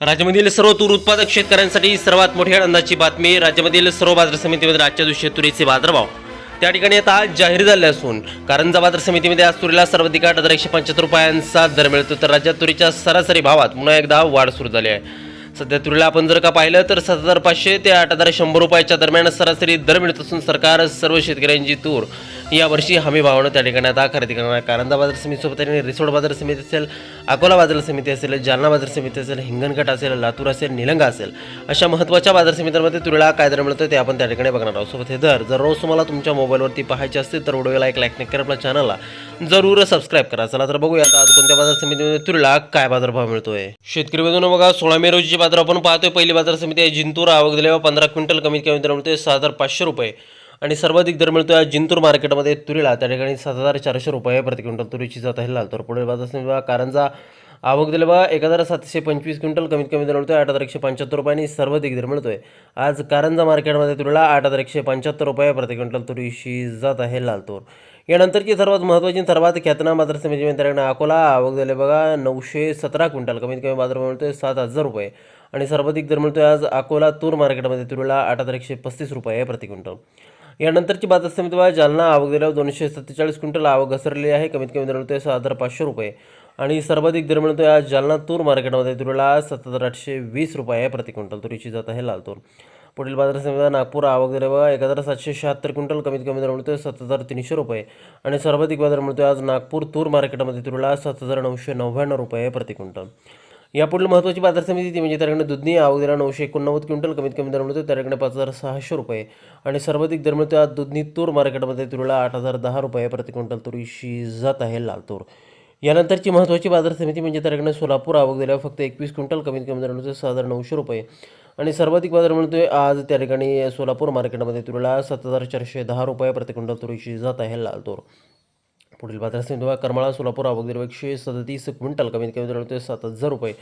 राज्यामधील सर्व तूर उत्पादक शेतकऱ्यांसाठी सर्वात मोठी आनंदाची बातमी. राज्यामधील सर्व बाजार समितीमध्ये आजच्या दिवशी तुरीचे बाजारभाव त्या ठिकाणी आता आज जाहीर झाले असून कारंजा बाजार समितीमध्ये आज तुरीला सर्वाधिक 8,175 रुपयांचा दर मिळतो, तर राज्यात तुरीच्या सरासरी भावात पुन्हा एकदा वाढ सुरू झाली आहे. सध्या तुरीला आपण जर का पाहिलं तर 7,500 ते 8,100 रुपयाच्या दरम्यान सरासरी दर मिळत असून सरकार सर्व शेतकऱ्यांची तूर यावर्षी हमी भावानं त्या ठिकाणी आता खरेदी करणार. कारंजा बाजार समितीसोबत आणि रिसोड बाजार समिती असेल, अकोला बाजार समिती असेल, जालना बाजार समिती असेल, हिंगणघाट असेल, लातूर असेल, निलंगा असेल, अशा महत्त्वाच्या बाजार समित्यांमध्ये तुरीला काय दर मिळतो ते आपण त्या ठिकाणी बघणार आहोत. सोबत हे दर जर रोज तुम्हाला तुमच्या मोबाईलवरती पाहायचे असतील तर व्हिडिओला एक लाईक नक्की करा, आपल्या चॅनलला जरूर सबस्क्राईब करा. चला तर बघूया आता आज कोणत्या बाजार समितीमध्ये तुरीला काय बाजारभाव मिळतोय. शेतकरी बंधूंनो बघा, 16 मे रोजीचे बाजार आपण पाहतोय. पहिली बाजार समिती आहे जिंतूर. आवक दिलेला 15 क्विंटल, कमीत कमी दर मिळतोय 6,500 रुपये आणि सर्वाधिक दर मिळतोय आज जिंतूर मार्केटमध्ये तुरीला त्या ठिकाणी 7,400 रुपये प्रति क्विंटल तुरीची जात आहे लाल. तर पुढील बाजार समिती कारंजा. आवक दिले बघा 1,725 क्विंटल, कमीत कमी दर मिळतोय 8,175 रुपये आणि सर्वाधिक दर मिळतोय आज कारंजा मार्केटमध्ये तुरीला 8,175 रुपये प्रति क्विंटल तुरीची जात आहे लाल तूर. यानंतरची सर्वात महत्त्वाची सर्वात ख्यातनाम बाजार समिती अकोला. आवक दिले बघा 917 क्विंटल, कमीत कमी बाजार मिळतोय 7,000 रुपये आणि सर्वाधिक दर मिळतोय आज अकोला तूर मार्केटमध्ये तुरीला 8,135 रुपये प्रति क्विंटल. यानंतरची बाजार समिती बघा जालना. आवक दिल्यावर 247 क्विंटल आवक घसरलेली आहे, कमीत कमी दर मिळतोय 6,500 रुपये आणि सर्वाधिक दर मिळतोय आज जालना तूर मार्केटमध्ये तुरीला 7,820 रुपये प्रति क्विंटल तुरीची जात आहे लाल तूर. पुढील बाजार समिती नागपूर. आवक दिले बघा 1,776 क्विंटल, कमीत कमी दर मिळतोय 7,300 रुपये आणि सर्वाधिक बाजार मिळतोय आज नागपूर तूर मार्केटमध्ये तुरीला 7,999 रुपये प्रति क्विंटल. यापुढील महत्त्वाची बाजार समिती ती म्हणजे त्याकडे दुधनी. आवक दिला 989 क्विंटल, कमीत कमी दर मिळतोय त्याकडे 5,600 रुपये आणि सर्वाधिक दर मिळतोय आज दुधनी तूर मार्केटमध्ये तुरीला 8,010 रुपये प्रति क्विंटल तुरीची जात आहे लाल तूर. यानंतरची महत्त्वाची बाजार समिती म्हणजे त्याकडे सोलापूर. आवक दिल्यावर फक्त 21 क्विंटल, कमीत कमी दर मिळतोय 6,900 रुपये आणि सर्वाधिक बाजार मिळतोय आज त्या ठिकाणी सोलापूर मार्केटमध्ये तुरीला 7,410 रुपये प्रति क्विंटल तुरीची जात आहे लाल तूर. पुढील बाजार समिती करमाळा सोलापूर. आवक दिल्यावर 137 क्विंटल, कमीत कमी दर मिळतोय 7,000 रुपये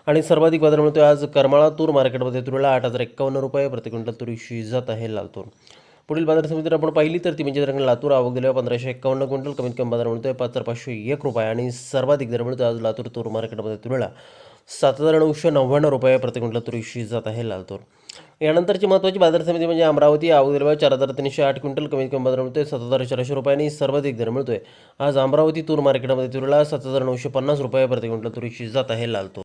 आणि सर्वाधिक बाजार मिळतोय आज करमाळा तूर मार्केटमध्ये तुरीला 8,051 रुपये प्रति क्विंटल तुरीची जात आहे लाल तूर. पुढील बाजार समिती आपण पाहिली तर ती म्हणजे लातूर. आवक दिल्यावर 1,551 क्विंटल, कमीत कमी बाजार मिळतोय 5,501 रुपये आणि सर्वाधिक दर मिळतोय आज लातूर तूर मार्केटमध्ये तुरीला 7,999 रुपये प्रति क्विंटल तुरीची जात आहे लाल तूर. यानंतरची महत्त्वाची बाजार समिती म्हणजे अमरावती. आवक दिल्यावर 4,308 क्विंटल, कमीत कमी बाजार मिळतोय 7,400 रुपये आणि सर्वाधिक दर मिळतोय आज अमरावती तूर मार्केटमध्ये तुरीला 7,950 रुपये प्रति क्विंटल तुरीची जात आहे लाल तूर.